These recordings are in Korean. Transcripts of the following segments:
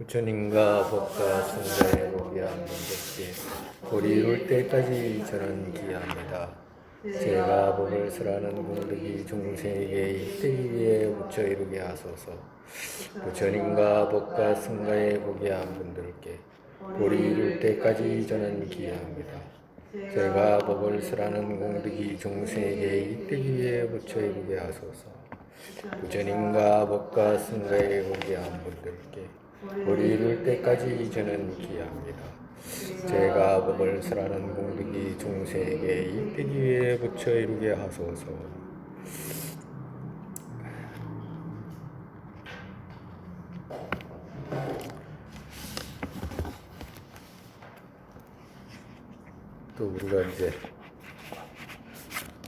부처님과 법과 성자의 복이 한 분들께 볼이 이룰 때까지 저는 기합니다. 제가 법을 설하는 공덕이 중생에게 이때기 위해 부처 이루게 하소서. 부처님과 법과 성가의 복이 한 분들께 볼이 이룰 때까지 저는 기합니다. 제가 법을 설하는 공덕이 중생에게 이때기 위해 부처 이루게 하소서. 부처님과 법과 성가의 복이 한 분들께 볼이 이룰 때까지 저는 기합니다. 제가 법을 설하는 공덕이 중생에게 이때기 위해 부처 이루게 하소서. 또 우리가 이제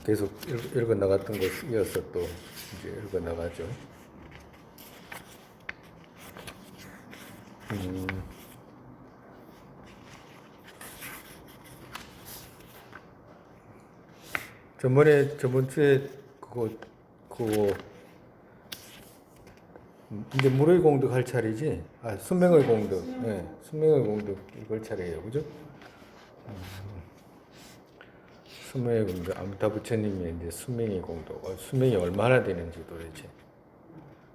계속 읽어 나갔던 거 이어서 또 이제 읽어 나가죠. 저번 주에 그거 이제 물의 공덕 할 차례지? 수명의 공덕. 네, 수명의 공덕 이걸 차례예요, 그죠? 수명의 공덕. 아무타 부처님이 이제 수명의 공덕. 수명이 얼마나 되는지 도대체.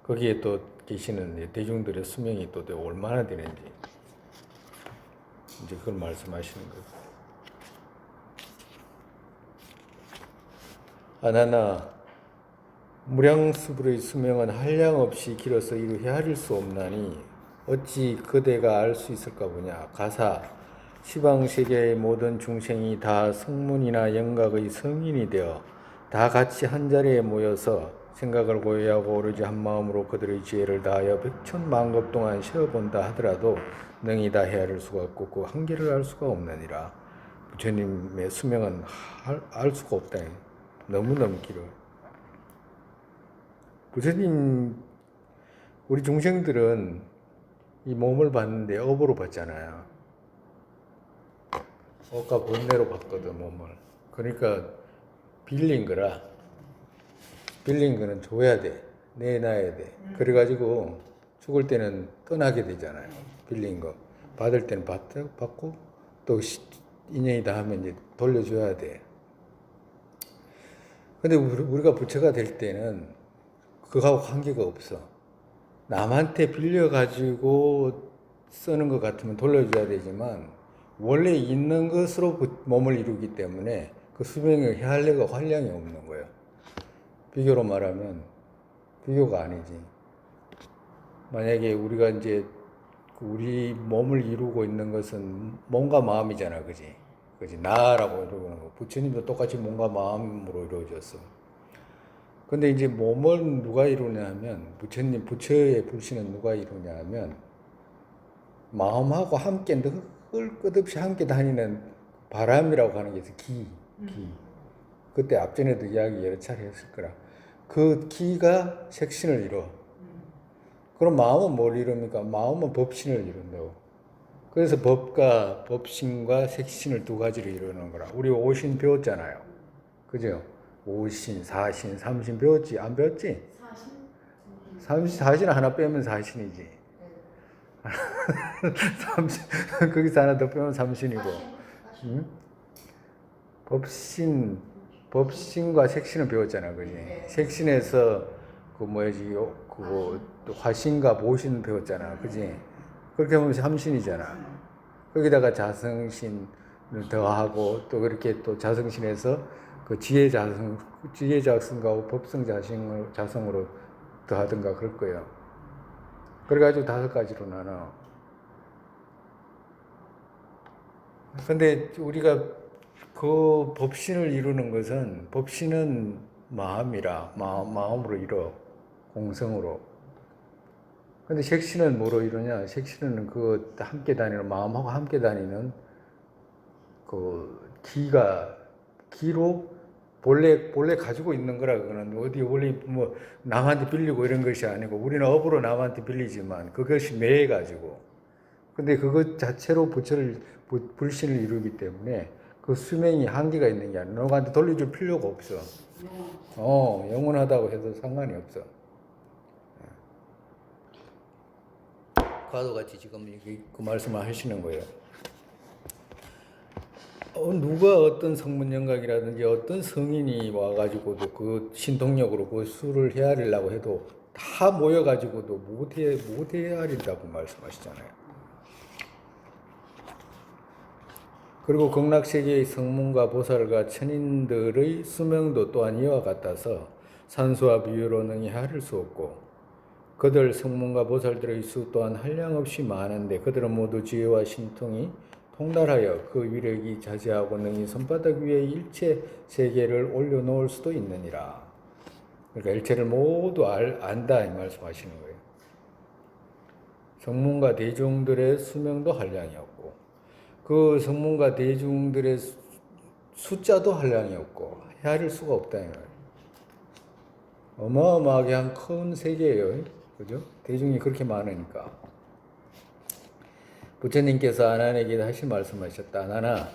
거기에 또 계시는 대중들의 수명이 또 얼마나 되는지. 이제 그걸 말씀하시는 거예요. 아나나 무량수불의 수명은 한량없이 길어서 이루 헤아릴 수 없나니 어찌 그대가 알 수 있을까 보냐. 가사 시방세계의 모든 중생이 다 성문이나 영각의 성인이 되어 다 같이 한자리에 모여서 생각을 고요하고 오로지 한마음으로 그들의 지혜를 다하여 백천만급 동안 쉬어본다 하더라도 능히 다 헤아릴 수가 없고 그 한계를 알 수가 없느니라. 부처님의 수명은 알 수가 없다. 너무너무 길어요. 부처님, 우리 중생들은 이 몸을 봤는데 업으로 봤잖아요. 업과 번뇌로 봤거든, 몸을. 그러니까 빌린 거라. 빌린 거는 줘야 돼. 내놔야 돼. 그래가지고 죽을 때는 떠나게 되잖아요. 빌린 거. 받을 때는 받고 또 인연이 다 하면 이제 돌려줘야 돼. 근데 우리가 부처가 될 때는 그거하고 관계가 없어. 남한테 빌려가지고 쓰는 것 같으면 돌려줘야 되지만 원래 있는 것으로 몸을 이루기 때문에 그 수명의 헤아려가 한량이 없는 거예요. 비교로 말하면 비교가 아니지. 만약에 우리가 이제 우리 몸을 이루고 있는 것은 몸과 마음이잖아, 그지? 그지? 나라고 이루는 거. 부처님도 똑같이 몸과 마음으로 이루어졌어. 근데 이제 몸을 누가 이루냐면 부처의 불신은 누가 이루냐면 마음하고 함께 늘 끝없이 함께 다니는 바람이라고 하는 게 있어. 기. 그때 앞전에도 이야기 여러 차례 했을 거라. 그 기가 색신을 이뤄. 그럼 마음은 뭘 이룹니까? 마음은 법신을 이룬다고. 그래서 법과 법신과 색신을 두 가지로 이루는 거라. 우리 오신 배웠잖아요. 그죠? 오신, 사신, 삼신 배웠지? 안 배웠지? 사신 하나 빼면 사신이지. 삼신, 거기서 하나 더 빼면 삼신이고. 응? 법신과 색신을 배웠잖아, 그지? 색신에서 그거 화신과 보신 배웠잖아, 그지? 그렇게 보면 삼신이잖아. 거기다가 자성신을 더하고 또 그렇게 또 자성신에서 그 지혜자성과 법성 자성으로 더하든가 그럴 거예요. 그래가지고 5가지로 나눠. 근데 우리가 그 법신을 이루는 것은 법신은 마음이라 마음으로 이뤄. 공성으로. 근데 색신은 뭐로 이루냐? 색신은 그 함께 다니는 마음하고 함께 다니는 그 기로 본래 가지고 있는 거라. 그거는 어디 원래 뭐 남한테 빌리고 이런 것이 아니고 우리는 업으로 남한테 빌리지만 그것이 매해 가지고. 근데 그것 자체로 불신을 이루기 때문에 그 수명이 한계가 있는 게 아니라 너한테 돌려줄 필요가 없어. 영원하다고 해도 상관이 없어. 과도같이 지금 그 말씀을 하시는 거예요. 누가 어떤 성문 영각이라든지 어떤 성인이 와가지고도 그 신통력으로 그 수를 헤아리려고 해도 다 모여가지고도 못 헤아린다고 말씀하시잖아요. 그리고 극락세계의 성문과 보살과 천인들의 수명도 또한 이와 같아서 산수와 비유로 능히 헤아릴 수 없고, 그들 성문과 보살들의 수 또한 한량없이 많은데 그들은 모두 지혜와 신통이 통달하여 그 위력이 자제하고 능히 손바닥 위에 일체 세계를 올려놓을 수도 있느니라. 그러니까 일체를 모두 안다 이 말씀하시는 거예요. 성문과 대중들의 수명도 한량이 없고, 그 성문과 대중들의 숫자도 한량이 없고 헤아릴 수가 없다 이 말이에요. 어마어마하게 한 큰 세계예요. 그죠? 대중이 그렇게 많으니까. 부처님께서 아난에게 다시 말씀하셨다. 아난아,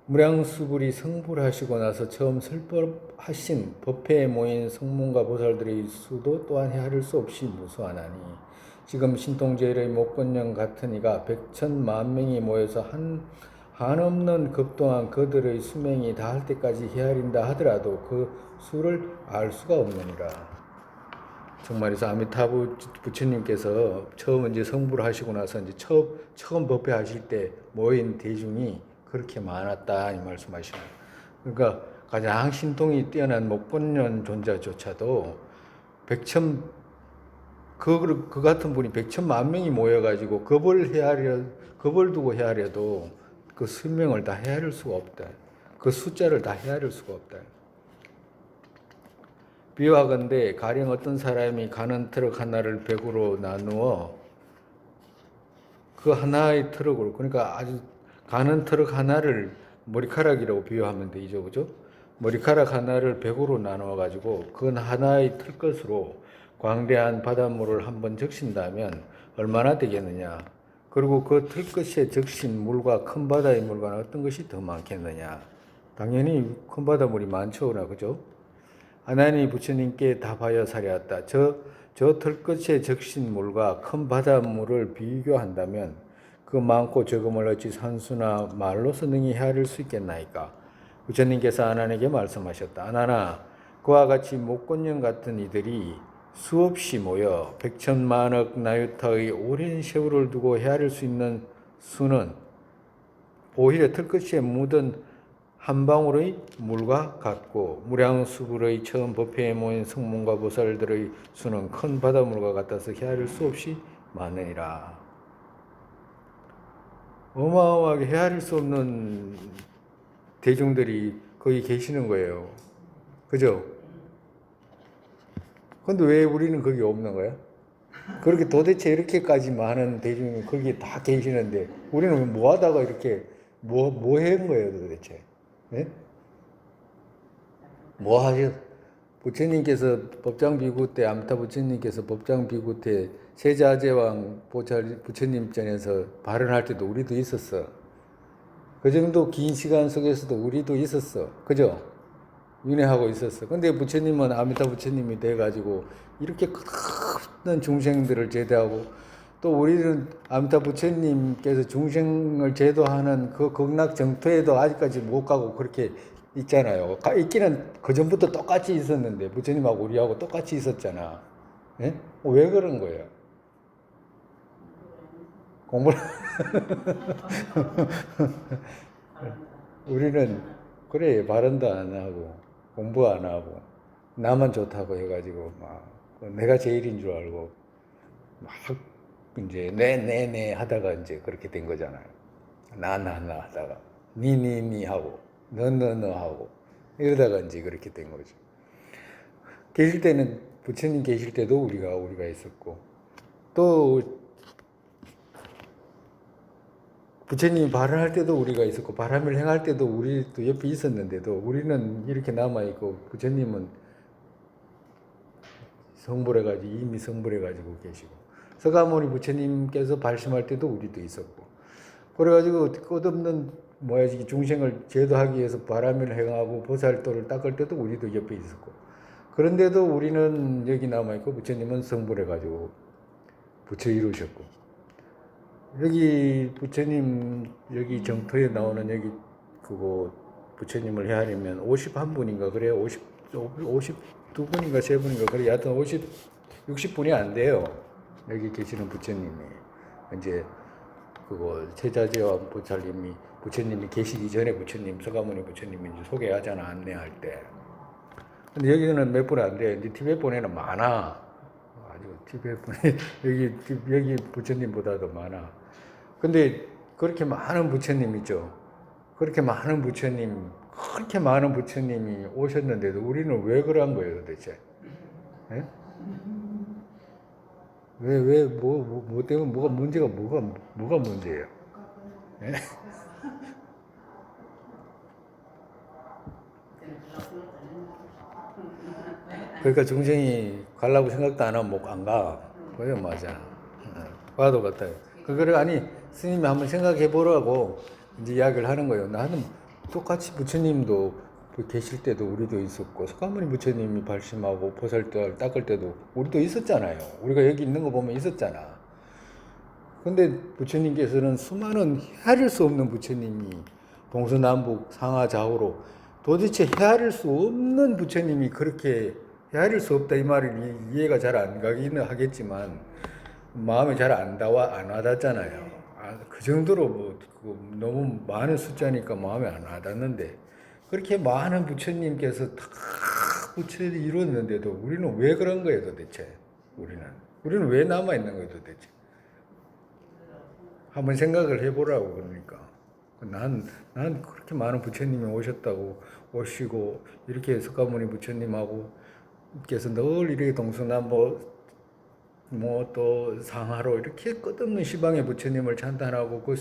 무량수불이 성불하시고 나서 처음 설법하신 법회에 모인 성문과 보살들의 수도 또한 헤아릴 수 없이 무수하나니, 지금 신통제일의 목건령 같은 이가 100,000,000,000명이 모여서 한없는 급동안 그들의 수명이 다할 때까지 헤아린다 하더라도 그 수를 알 수가 없느니라. 정말에서 아미타부 부처님께서 처음 이제 성불을 하시고 나서 이제 처음 법회 하실 때 모인 대중이 그렇게 많았다 이 말씀하시는. 그러니까 가장 신통이 뛰어난 목건년 존재조차도 그 같은 분이 100,000,000,000명이 모여가지고 겁을 두고 헤아려도 그 수명을 다 헤아릴 수가 없다. 그 숫자를 다 헤아릴 수가 없다. 비유하건대 가령 어떤 사람이 가는 트럭 하나를 100으로 나누어 그 하나의 트럭으로, 그러니까 아주 가는 트럭 하나를 머리카락이라고 비유하면 되죠, 그죠? 머리카락 하나를 100으로 나누어 가지고 그 하나의 틀것으로 광대한 바닷물을 한번 적신다면 얼마나 되겠느냐? 그리고 그 틀것에 적신 물과 큰 바다의 물과는 어떤 것이 더 많겠느냐? 당연히 큰 바닷물이 많죠, 그죠? 아난이 부처님께 답하여 사려왔다. 저 틀끝에 적신 물과 큰 바닷물을 비교한다면 그 많고 적음을 어찌 산수나 말로서 능히 헤아릴 수 있겠나이까? 부처님께서 아난에게 말씀하셨다. 아난아, 그와 같이 목건령 같은 이들이 수없이 모여 100,000,000,000억 나유타의 오랜 세월을 두고 헤아릴 수 있는 수는 오히려 틀끝에 묻은 한 방울의 물과 같고, 무량수불의 처음 법회에 모인 성문과 보살들의 수는 큰 바닷물과 같아서 헤아릴 수 없이 많으니라. 어마어마하게 헤아릴 수 없는 대중들이 거기 계시는 거예요. 그죠? 근데 왜 우리는 거기 없는 거야? 그렇게 도대체 이렇게까지 많은 대중이 거기 다 계시는데 우리는 뭐 하다가 이렇게 뭐 한 거예요 도대체? 네? 뭐 하셨? 부처님께서 법장비구 때, 암타 부처님께서 법장비구 때 세자제왕 부처님 전에서 발언할 때도 우리도 있었어. 그 정도 긴 시간 속에서도 우리도 있었어. 그죠? 윤회하고 있었어. 근데 부처님은 아미타 부처님이 돼가지고 이렇게 큰 중생들을 제도하고, 또 우리는 아미타 부처님께서 중생을 제도하는 그 극락 정토에도 아직까지 못 가고 그렇게 있잖아요. 있기는 그 전부터 똑같이 있었는데 부처님하고 우리하고 똑같이 있었잖아. 예? 왜 그런 거예요? 공부를 우리는 그래 발언도 안 하고 공부 안 하고 나만 좋다고 해가지고 막 내가 제일인 줄 알고 막 이제 네 하다가 이제 그렇게 된 거잖아요. 나 하다가 니 하고 너 하고 이러다가 이제 그렇게 된 거죠. 계실 때는 부처님 계실 때도 우리가 있었고, 또 부처님이 발언할 때도 우리가 있었고 바람을 행할 때도 우리도 옆에 있었는데도 우리는 이렇게 남아있고 부처님은 성불해가지고 이미 성불해가지고 계시고, 서가모니 부처님께서 발심할 때도 우리도 있었고, 그래가지고 끝없는 중생을 제도하기 위해서 바람을 행하고 보살도를 닦을 때도 우리도 옆에 있었고, 그런데도 우리는 여기 남아있고 부처님은 성불해가지고 부처 이루셨고, 여기 부처님 여기 정토에 나오는 여기 그거 부처님을 헤아리면 51분인가 그래요. 52분인가 3분인가 그래. 하여튼 60분이 안 돼요. 여기 계시는 부처님이 이제 그거 제자재와 부처님이 계시기 전에 부처님 서가모니 부처님이 이제 소개하잖아, 안내할 때. 근데 여기는 몇 분 안 돼. 이제 티베트폰에는 많아. 아주 티베트폰에 여기 부처님보다도 많아. 근데 그렇게 많은 부처님 있죠. 그렇게 많은 부처님이 오셨는데도 우리는 왜 그런 거예요, 도대체? 예? 뭐 때문에 뭐가 문제예요? 예? 그러니까 중생이 가려고 생각도 안 하면 안 가. 그게 맞아. 가도 같아. 그거를 아니 스님이 한번 생각해 보라고 이제 이야기를 하는 거예요. 나는 똑같이 부처님도 계실 때도 우리도 있었고 석가모니 부처님이 발심하고 보살들 닦을 때도 우리도 있었잖아요. 우리가 여기 있는 거 보면 있었잖아. 근데 부처님께서는 수많은 헤아릴 수 없는 부처님이 동서남북 상하좌우로 도대체 헤아릴 수 없는 부처님이 그렇게 헤아릴 수 없다 이 말이 이해가 잘 안 가기는 하겠지만 마음에 잘 안 와닿잖아요. 그 정도로 너무 많은 숫자니까 마음에 안 와닿는데 그렇게 많은 부처님께서 다 부처를 이뤘는데도 우리는 왜 그런 거예요 도대체? 우리는 왜 남아 있는 거예요 도대체? 한번 생각을 해보라고 그러니까. 난 그렇게 많은 부처님이 오시고 이렇게 석가모니 부처님하고 께서 늘 이렇게 동서남북 또 상하로 이렇게 끝없는 시방의 부처님을 찬탄하고 그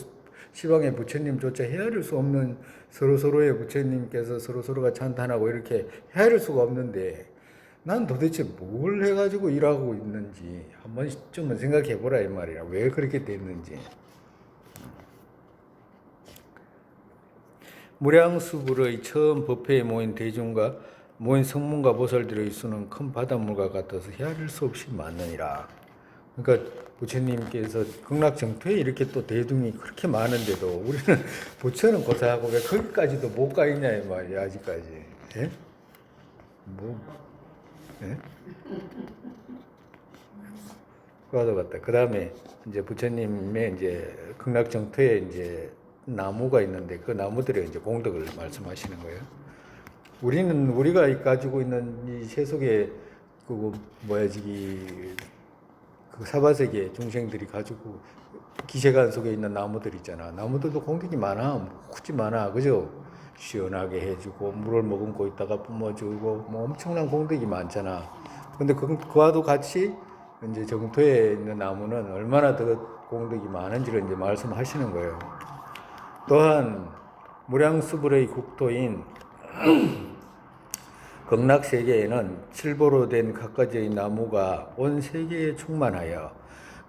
시방의 부처님조차 헤아릴 수 없는 서로의 부처님께서 서로가 찬탄하고 이렇게 헤아릴 수가 없는데 난 도대체 뭘 해가지고 일하고 있는지 한 번쯤은 생각해 보라 이 말이야. 왜 그렇게 됐는지. 무량수불의 처음 법회에 모인 대중과 모인 성문과 보살들의 수는 큰 바닷물과 같아서 헤아릴 수 없이 많으니라. 그러니까 부처님께서 극락정토에 이렇게 또 대중이 그렇게 많은데도 우리는 부처는 고사하고 왜 거기까지도 못 가 있냐 이 말이야 아직까지. 예? 예? 그와도 같다. 그 다음에 이제 부처님의 이제 극락정토에 이제 나무가 있는데 그 나무들의 이제 공덕을 말씀하시는 거예요. 우리가 가지고 있는 이 세속의 그 사바세계 중생들이 가지고 기세관 속에 있는 나무들 있잖아. 나무들도 공덕이 많아, 굳이 많아, 그죠? 시원하게 해주고 물을 머금고 있다가 뿜어주고 뭐 엄청난 공덕이 많잖아. 근데 그와도 같이 이제 정토에 있는 나무는 얼마나 더 공덕이 많은지를 이제 말씀하시는 거예요. 또한 무량수불의 국토인 극락세계에는 칠보로 된 갖가지의 나무가 온 세계에 충만하여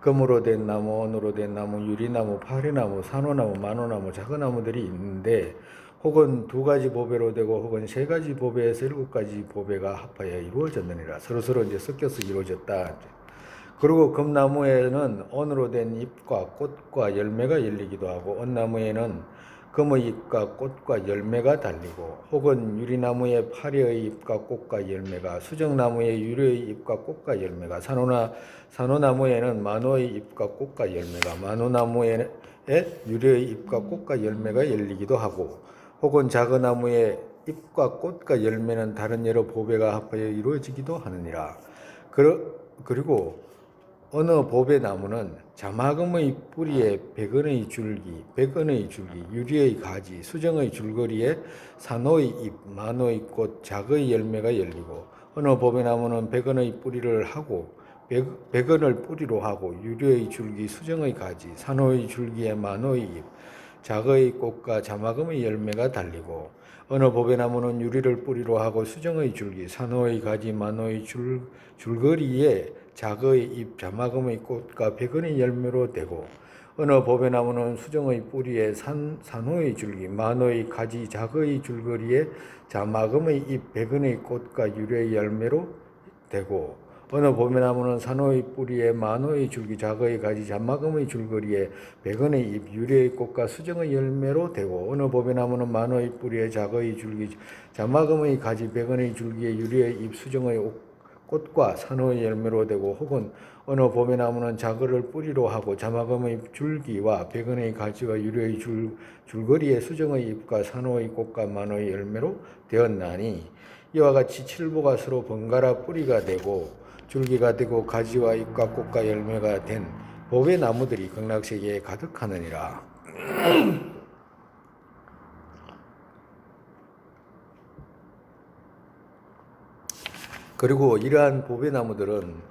금으로 된 나무, 은으로 된 나무, 유리나무, 파리나무, 산호나무, 만호나무, 작은나무들이 있는데 혹은 2가지 보배로 되고 혹은 3가지 보배에서 7가지 보배가 합하여 이루어졌느니라. 서로 이제 섞여서 이루어졌다. 그리고 금나무에는 은으로 된 잎과 꽃과 열매가 열리기도 하고 은나무에는 금의 잎과 꽃과 열매가 달리고 혹은 유리나무에 파리의 잎과 꽃과 열매가 수정나무에 유리의 잎과 꽃과 열매가 산호나무에는 만호의 잎과 꽃과 열매가 만호나무에 유리의 잎과 꽃과 열매가 열리기도 하고 혹은 작은 나무에 잎과 꽃과 열매는 다른 여러 보배가 합하여 이루어지기도 하느니라. 그리고 어느 보배나무는 자마금의 뿌리에 백원의 줄기, 유리의 가지, 수정의 줄거리에 산호의 잎, 만호의 꽃, 작의 열매가 열리고 어느 보배나무는 백원의 뿌리를 하고 백원을 뿌리로 하고 유리의 줄기, 수정의 가지, 산호의 줄기에 만호의 잎, 작의 꽃과 자마금의 열매가 달리고 어느 보배나무는 유리를 뿌리로 하고 수정의 줄기, 산호의 가지, 만호의 줄거리에 작의 잎, 자마금의 꽃과 백원의 열매로 되고 어느 보배나무는 수정의 뿌리에 산호의 줄기, 만호의 가지, 작의 줄거리에 자마금의 잎, 백원의 꽃과 유리의 열매로 되고 어느 보배나무는 산호의 뿌리에 만호의 줄기, 작의 가지, 잔마금의 줄거리에 백원의 잎, 유리의 꽃과 수정의 열매로 되고 어느 보배나무는 만호의 뿌리에 작의 줄기, 잔마금의 가지, 백원의 줄기에 유리의 잎, 수정의 꽃과 산호의 열매로 되고 혹은 어느 보배나무는 작을 뿌리로 하고 자마금의 줄기와 백원의 가지와 유리의 줄거리에 수정의 잎과 산호의 꽃과 만호의 열매로 되었나니 이와 같이 칠보가 서로 번갈아 뿌리가 되고 줄기가 되고 가지와 잎과 꽃과 열매가 된 보배나무들이 극락세계에 가득하느니라. 그리고 이러한 보배나무들은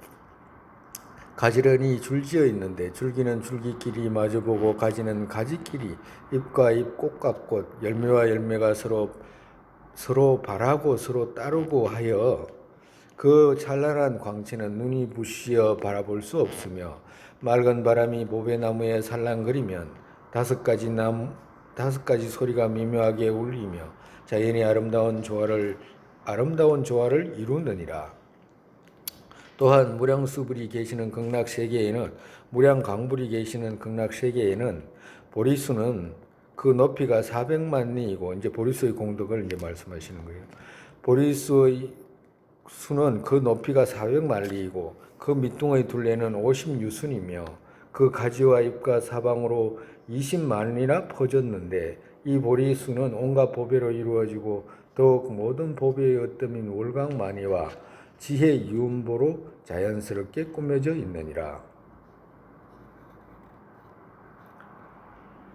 가지런히 줄지어 있는데 줄기는 줄기끼리 마주보고 가지는 가지끼리 잎과 잎, 꽃과 꽃, 열매와 열매가 서로 바라고 서로 따르고 하여 그 찬란한 광채는 눈이 부시어 바라볼 수 없으며 맑은 바람이 보배나무에 살랑거리면 다섯 가지 소리가 미묘하게 울리며 자연의 아름다운 조화를 이루느니라. 또한 무량수불이 계시는 극락세계에는 무량광불이 계시는 극락세계에는 보리수는 그 높이가 400만 리이고 이제 보리수의 공덕을 이제 말씀하시는 거예요. 보리수의 수는 그 높이가 400만 리이고 그 밑둥의 둘레는 50유순이며 그 가지와 잎과 사방으로 20만 리나 퍼졌는데 이 보리수는 온갖 보배로 이루어지고 더욱 모든 보배의 어뜸인 월광만이와 지혜 유음보로 자연스럽게 꾸며져 있느니라.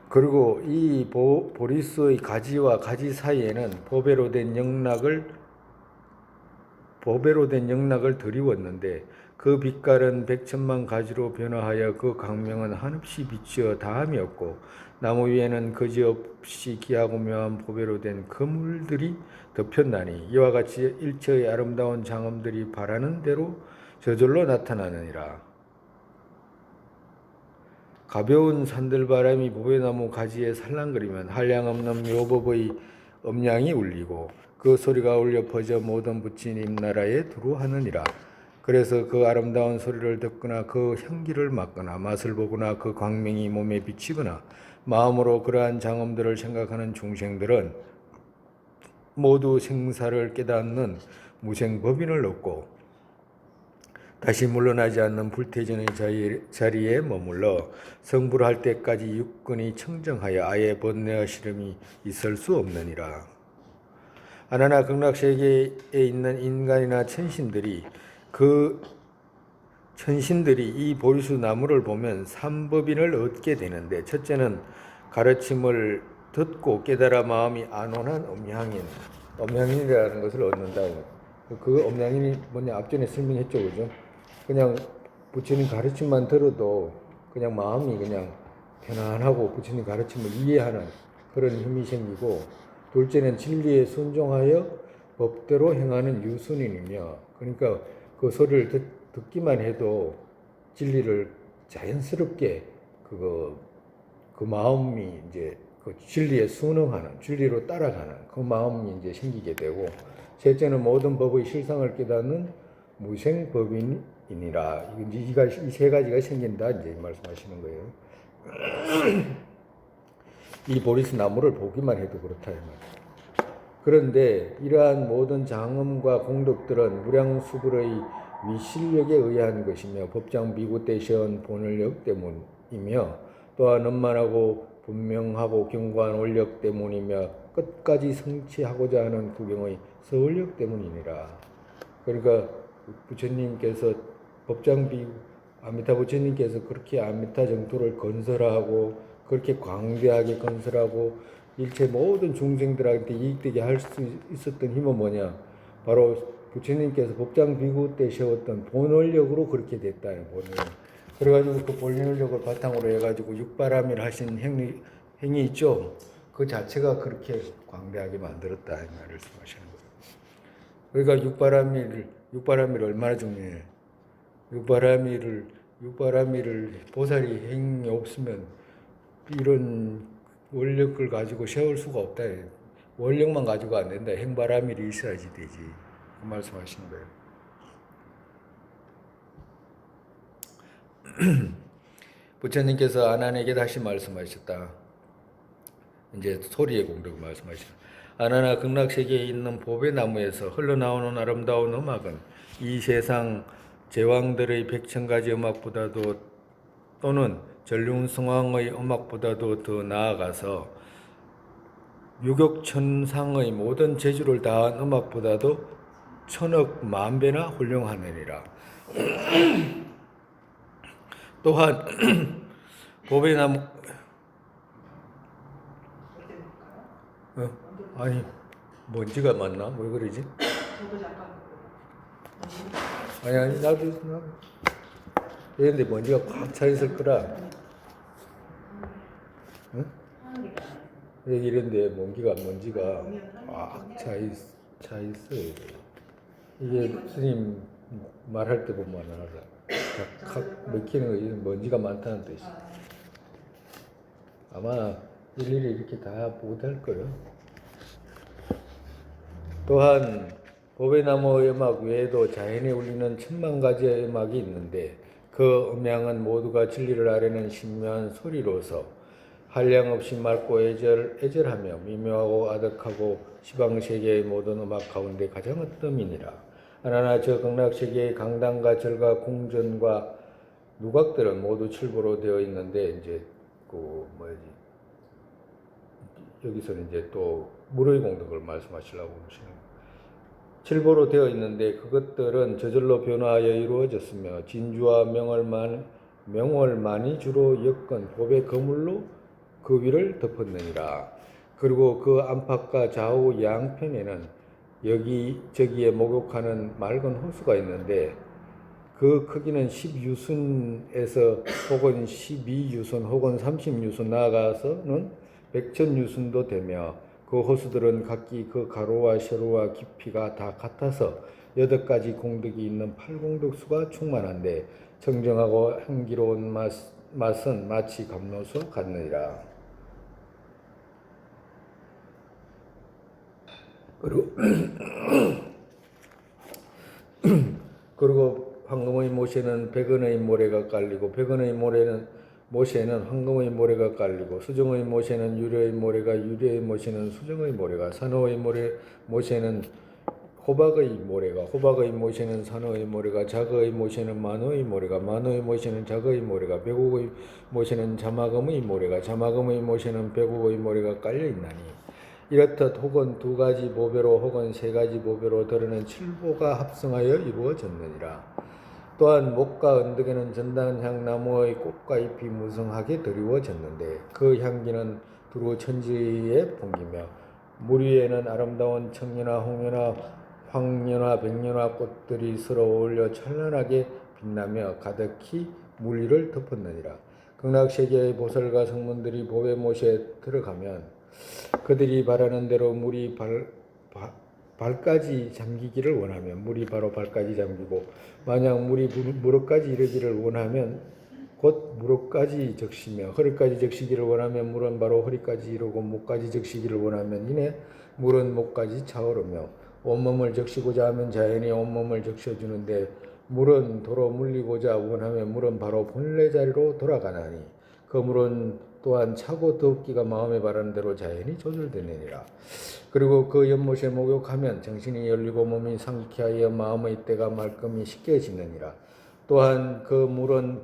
그리고 이 보리수의 가지와 가지 사이에는 보배로 된 영락을 드리웠는데 그 빛깔은 백천만 가지로 변화하여 그 광명은 한없이 비치어 다함이 없고 나무 위에는 거지없이 귀하고 묘한 보배로 된 그물들이 덮였나니 이와 같이 일체의 아름다운 장엄들이 바라는 대로 저절로 나타나느니라. 가벼운 산들바람이 보배나무 가지에 살랑거리면 한량없는 묘법의 음량이 울리고 그 소리가 울려 퍼져 모든 부처님 나라에 두루하느니라. 그래서 그 아름다운 소리를 듣거나 그 향기를 맡거나 맛을 보거나 그 광명이 몸에 비치거나 마음으로 그러한 장엄들을 생각하는 중생들은 모두 생사를 깨닫는 무생법인을 얻고 다시 물러나지 않는 불태전의 자리에 머물러 성불할 때까지 육근이 청정하여 아예 번뇌와 시름이 있을 수 없느니라. 아나나 극락세계에 있는 인간이나 천신들이 이 보리수 나무를 보면 삼법인을 얻게 되는데 첫째는 가르침을 듣고 깨달아 마음이 안온한 음향인이라는 것을 얻는다고. 그 음향인이 뭐냐 앞전에 설명했죠, 그죠? 그냥 부처님 가르침만 들어도 그냥 마음이 그냥 편안하고 부처님 가르침을 이해하는 그런 힘이 생기고, 둘째는 진리에 순종하여 법대로 행하는 유순인이며, 그러니까 그 소리를 듣기만 해도 진리를 자연스럽게 그 마음이 이제 그 진리에 순응하는, 진리로 따라가는 그 마음이 이제 생기게 되고, 셋째는 모든 법의 실상을 깨닫는 무생법인이니라. 이 세 가지가 생긴다 이제 말씀하시는 거예요. 이 보리수 나무를 보기만 해도 그렇다 이 말이에요. 그런데 이러한 모든 장엄과 공덕들은 무량수불의 위실력에 의한 것이며 법장 비구대시한 본을력 때문이며 또한 음만하고 분명하고 견고한 원력 때문이며 끝까지 성취하고자 하는 구경의 서울력 때문이니라. 그러니까 부처님께서 아미타 부처님께서 그렇게 아미타 정토를 건설하고 그렇게 광대하게 건설하고 일체 모든 중생들한테 이익되게 할 수 있었던 힘은 뭐냐? 바로 부처님께서 법장 비구 때 세웠던 본원력으로 그렇게 됐다는 본원. 그래가지고 그 본원력을 바탕으로 해가지고 육바람일 하신 행위 있죠? 그 자체가 그렇게 광대하게 만들었다 이 말을 말씀하시는 거예요. 그러니까 육바람일 얼마나 중요해? 육바람일을 보살이 행이 없으면 이런 원력을 가지고 세울 수가 없다. 원력만 가지고 안 된다. 행바라밀이 있어야지 되지. 그 말씀하시는 거예요. 부처님께서 아난에게 다시 말씀하셨다. 이제 소리의 공덕을 말씀하셨다. 아나나 극락세계에 있는 보배나무에서 흘러나오는 아름다운 음악은 이 세상 제왕들의 백천가지 음악보다도 또는 전륜성왕의 음악보다도 더 나아가서 유격천상의 모든 재주를 다한 음악보다도 천억 만배나 훌륭하느니라. 또한 보배나무 아니 먼지가 많나? 왜 그러지? 아니 나도 이런데 먼지가 꽉 차 있을 거라. 응? 여기 이런데 먼지가 꽉 차 있어요. 이게 스님 말할 때 보면 알아. 각 먹히는 거 먼지가 많다는 뜻이. 아마 일일이 이렇게 다 못할 거예요. 또한 보배나무 음악 외에도 자연에 울리는 천만 가지의 음악이 있는데 그 음향은 모두가 진리를 아뢰는 신묘한 소리로서 한량없이 맑고 애절하며 미묘하고 아득하고 시방세계의 모든 음악 가운데 가장 으뜸이니라. 하나나 저 극락세계의 강당과 절과 궁전과 누각들은 모두 칠보로 되어 있는데 이제 여기서는 이제 또 물의 공덕을 말씀하시려고 하시는 칠보로 되어 있는데 그것들은 저절로 변화하여 이루어졌으며 진주와 명월만이 주로 엮은 보배 거물로 그 위를 덮었느니라. 그리고 그 안팎과 좌우 양편에는 여기저기에 목욕하는 맑은 호수가 있는데 그 크기는 10유순에서 혹은 12유순 혹은 30유순 나아가서는 100,000유순도 되며 그 호수들은 각기 그 가로와 세로와 깊이가 다 같아서 8가지 공덕이 있는 8공덕수가 충만한데 청정하고 향기로운 맛은 마치 감로수 같느니라. 그리고 황금의 모세는 백원의 모래가 깔리고 백원의 모세는 황금의 모래가 깔리고 수정의 모세는 유려의 모래가 유려의 모세는 수정의 모래가 산호의 모세는 호박의 모래가 호박의 모세는 산호의 모래가 자거의 모세는 만호의 모래가 만호의 모세는 자거의 모래가 백옥의 모세는 자마금의 모래가 자마금의 모세는 백옥의 모래가 깔려 있나니 이렇듯 혹은 2가지 보배로 혹은 3가지 보배로 드러낸 칠보가 합성하여 이루어졌느니라. 또한 목과 언덕에는 전단향 나무의 꽃과 잎이 무성하게 드리워졌는데 그 향기는 두루 천지에 풍기며 물 위에는 아름다운 청년화, 홍연화, 황연화, 백연화 꽃들이 서로 어울려 찬란하게 빛나며 가득히 물 위를 덮었느니라. 극락세계의 보살과 성문들이 보배못에 들어가면 그들이 바라는 대로 물이 발까지 잠기기를 원하면 물이 바로 발까지 잠기고 만약 물이 무릎까지 이르기를 원하면 곧 무릎까지 적시며 허리까지 적시기를 원하면 물은 바로 허리까지 이르고 목까지 적시기를 원하면 이내 물은 목까지 차오르며 온몸을 적시고자 하면 자연히 온몸을 적셔주는데 물은 도로 물리고자 원하면 물은 바로 본래 자리로 돌아가나니 그 물은 또한 차고 덥기가 마음에 바라는 대로 자연히 조절되느니라. 그리고 그 연못에 목욕하면 정신이 열리고 몸이 상쾌하여 마음의 때가 말끔히 씻겨지느니라. 또한 그 물은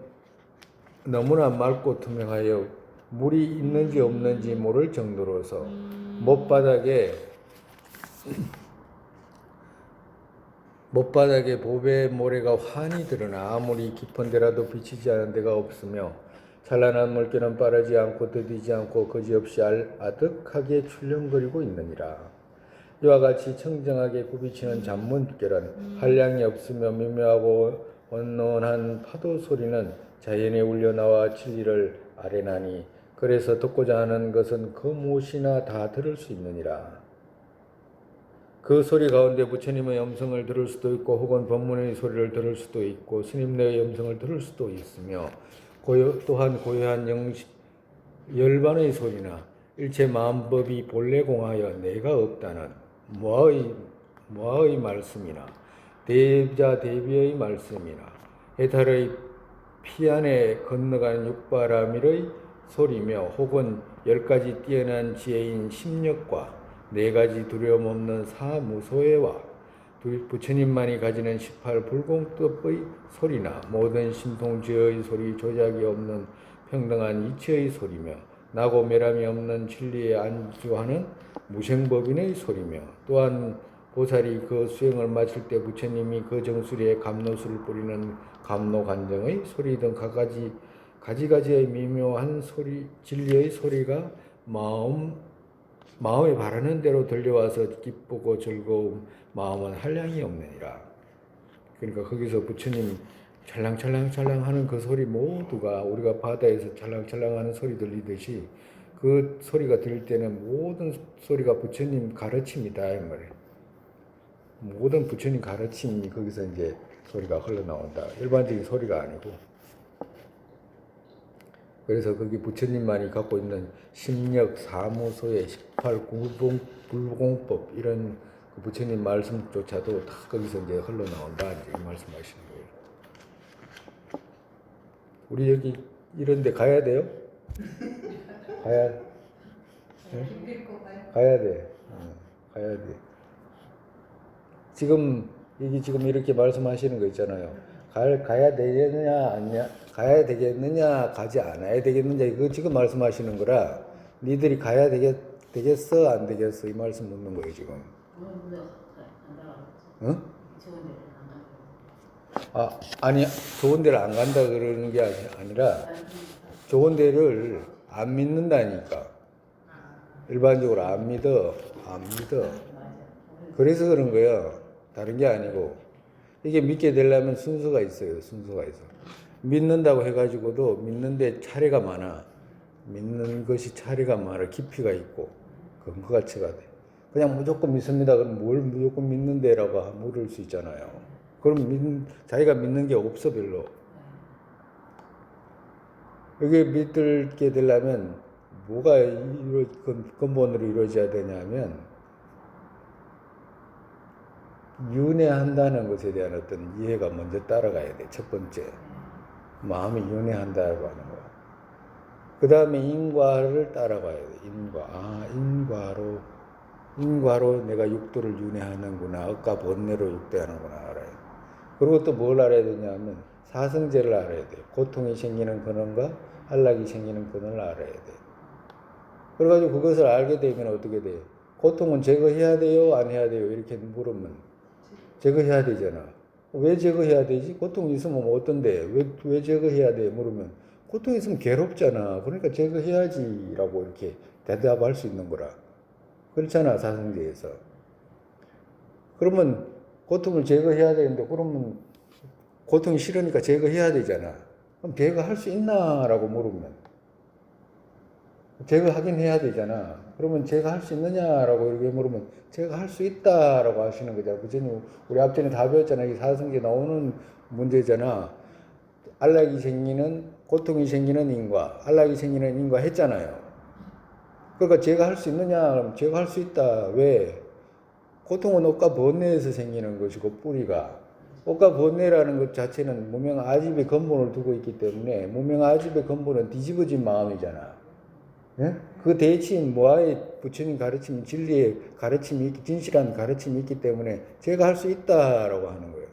너무나 맑고 투명하여 물이 있는지 없는지 모를 정도로서 못바닥에 보배 모래가 환히 드러나 아무리 깊은 데라도 비치지 않은 데가 없으며 찬란한 물결은 빠르지 않고 더디지 않고 거지없이 아득하게 출렁거리고 있느니라. 이와 같이 청정하게 굽이치는 잔문결은 한량이 없으며 미묘하고 온온한 파도 소리는 자연에 울려나와 진리를 아뢰나니 그래서 듣고자 하는 것은 그 무엇이나 다 들을 수 있느니라. 그 소리 가운데 부처님의 음성을 들을 수도 있고 혹은 법문의 소리를 들을 수도 있고 스님네의 음성을 들을 수도 있으며 또한 고요한 열반의 소리나 일체 마음법이 본래 공하여 내가 없다는 모아의 말씀이나 대자 대비의 말씀이나 해탈의 피 안에 건너가는 육바라밀의 소리며 혹은 10가지 뛰어난 지혜인 심력과 4가지 두려움 없는 사무소회와 부처님만이 가지는 18불공법의 소리나 모든 신통지의 소리 조작이 없는 평등한 이치의 소리며 나고 매람이 없는 진리에 안주하는 무생법인의 소리며 또한 보살이 그 수행을 마칠 때 부처님이 그 정수리에 감로수를 뿌리는 감로관정의 소리 등 가지가지의 미묘한 소리, 진리의 소리가 마음에 바라는 대로 들려와서 기쁘고 즐거움, 마음은 한량이 없느니라. 그러니까 거기서 부처님 찰랑찰랑찰랑 하는 그 소리 모두가 우리가 바다에서 찰랑찰랑 하는 소리 들리듯이 그 소리가 들릴 때는 모든 소리가 부처님 가르침이다 이 말이에요. 모든 부처님 가르침이 거기서 이제 소리가 흘러나온다. 일반적인 소리가 아니고. 그래서 거기 부처님만이 갖고 있는 심력, 사무소의 18불공법 이런 그 부처님 말씀조차도 다 거기서 이제 흘러나온다. 이제 이 말씀하시는 거예요. 우리 여기 이런 데 가야 돼요? 가야 돼. 가야 돼. 지금 여기 지금 이렇게 말씀하시는 거 있잖아요. 가야 되겠느냐, 가야 되겠느냐, 가지 않아야 되겠느냐, 이거 지금 말씀하시는 거라, 니들이 가야 되겠어, 안 되겠어, 이 말씀 묻는 거예요, 지금. 응? 아니, 좋은 데를 안 간다 그러는 게 아니라, 좋은 데를 안 믿는다니까. 일반적으로 안 믿어. 그래서 그런 거예요. 다른 게 아니고. 이게 믿게 되려면 순서가 있어요. 순서가 있어. 믿는다고 해가지고도 믿는데 차례가 많아. 믿는 것이 차례가 많아. 깊이가 있고 근거가 채가 돼. 그냥 무조건 믿습니다. 그럼 뭘 무조건 믿는데라고 물을 수 있잖아요. 그럼 자기가 믿는 게 없어 별로. 이게 믿게 되려면 뭐가 근본으로 이루어져야 되냐면 윤회한다는 것에 대한 어떤 이해가 먼저 따라가야 돼. 첫 번째. 마음이 윤회한다고 하는 거야. 그 다음에 인과를 따라가야 돼. 인과로 내가 육도를 윤회하는구나. 억가 번뇌로 육도하는구나 알아야 돼. 그리고 또 뭘 알아야 되냐면 사성제를 알아야 돼. 고통이 생기는 근원과 안락이 생기는 근원을 알아야 돼. 그래가지고 그것을 알게 되면 어떻게 돼? 고통은 제거해야 돼요? 안 해야 돼요? 이렇게 물으면 제거해야 되잖아. 왜 제거해야 되지? 고통이 있으면 어떤데? 왜 제거해야 돼? 물으면 고통이 있으면 괴롭잖아. 그러니까 제거해야지 라고 이렇게 대답할 수 있는 거라. 그렇잖아, 사성제에서. 그러면 고통을 제거해야 되는데 그러면 고통이 싫으니까 제거해야 되잖아. 그럼 제거할 수 있나? 라고 물으면 제거하긴 해야 되잖아. 그러면 제거할 수 있느냐라고 이렇게 물으면 제거할 수 있다라고 하시는 거잖아. 부처님 우리 앞전에 다 배웠잖아. 이 사성제 나오는 문제잖아. 안락이 생기는 고통이 생기는 인과, 안락이 생기는 인과 했잖아요. 그러니까 제거할 수 있느냐? 그럼 제거할 수 있다. 왜? 고통은 억가 번뇌에서 생기는 것이고 뿌리가 억가 번뇌라는 것 자체는 무명 아집의 근본을 두고 있기 때문에 무명 아집의 근본은 뒤집어진 마음이잖아. 예? 그 대신 모아의 부처님 가르침, 진리의 가르침이 진실한 가르침이 있기 때문에 제거할 수 있다라고 하는 거예요.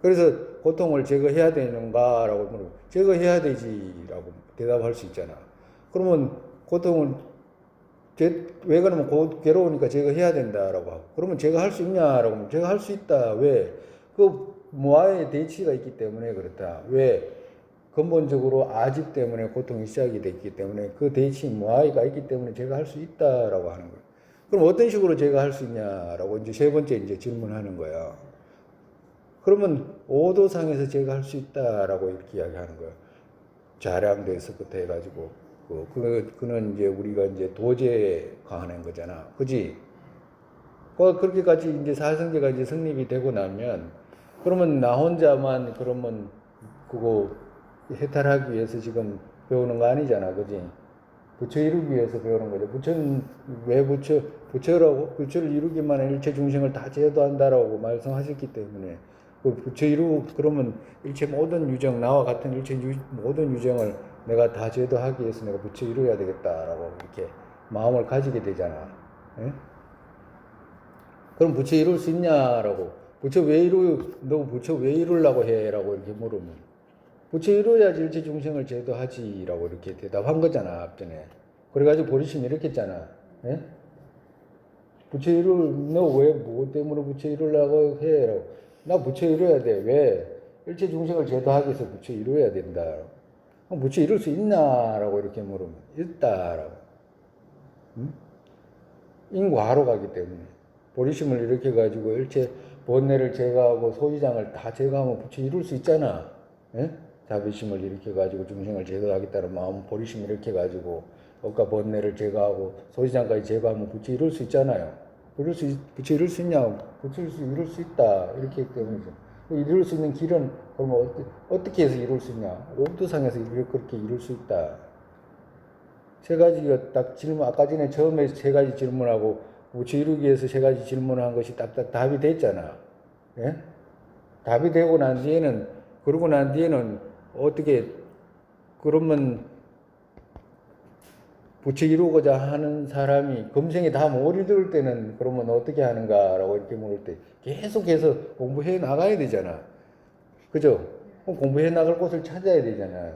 그래서 고통을 제거해야 되는가라고 물으면 제거해야 되지라고 대답할 수 있잖아. 그러면 고통을 왜 그러면 괴로우니까 제거해야 된다라고 하고 그러면 제거할 수 있냐라고 하면 제거할 수 있다. 왜? 그 모아의 대치가 있기 때문에 그렇다. 왜? 근본적으로 아집 때문에 고통이 시작이 됐기 때문에 그 대치 모아이가 있기 때문에 제가 할 수 있다라고 하는 거예요. 그럼 어떤 식으로 제가 할 수 있냐라고 이제 세 번째 이제 질문하는 거야. 그러면 오도상에서 제가 할 수 있다라고 이렇게 이야기하는 거야. 자량도에서부터 해가지고 그는 이제 우리가 이제 도제에 관한 거잖아, 그지? 그렇게까지 이제 사성제가 이제 성립이 되고 나면 그러면 나 혼자만 그러면 그거 해탈하기 위해서 지금 배우는 거 아니잖아, 그지? 부처 이루기 위해서 배우는 거죠. 부처는 왜 부처를 이루기만 한 일체 중생을 다 제도한다라고 말씀하셨기 때문에 그 부처 이루 그러면 일체 모든 유정 나와 같은 모든 유정을 내가 다 제도하기 위해서 내가 부처 이루어야 되겠다라고 이렇게 마음을 가지게 되잖아. 예? 그럼 부처 이룰 수 있냐라고 너 부처 왜 이루려고 해라고 이렇게 물으면 부처 이루어야지 일체 중생을 제도하지라고 이렇게 대답한 거잖아 앞전에. 그래가지고 보리심 이렇게 했잖아. 예? 부처 이룰 너 왜 뭐 때문에 부처 이루려고 해라고. 나 부처 이루어야 돼. 왜? 일체 중생을 제도하기 위해서 부처 이루어야 된다. 그럼 부처 이룰 수 있나라고 이렇게 물으면 있다라고. 응? 인과하러 가기 때문에 보리심을 이렇게 가지고 일체 번뇌를 제거하고 소지장을 다 제거하면 부처 이룰 수 있잖아. 예? 자비심을 이렇게 가지고 중생을 제거하겠다는 마음 보리심 이렇게 가지고 억과 번뇌를 제거하고 소지장까지 제거하면 부처 이룰 수 있잖아요. 부처 이룰 수 있냐? 부처 이룰 수 있다. 이렇게 했기 때문이죠. 이룰 수 있는 길은 그러면 어떻게 해서 이룰 수 있냐? 옥도상에서 그렇게 이룰 수 있다. 세 가지가 딱 질문, 아까 전에 처음에 세 가지 질문하고 부처 이루기 위해서 세 가지 질문한 것이 딱딱 답이 됐잖아. 예? 답이 되고 난 뒤에는, 그러고 난 뒤에는 어떻게, 그러면 부처 이루고자 하는 사람이 금생에 다 못 이룰 때는 그러면 어떻게 하는가라고 이렇게 물을 때 계속해서 공부해 나가야 되잖아. 그죠? 그럼 공부해 나갈 곳을 찾아야 되잖아.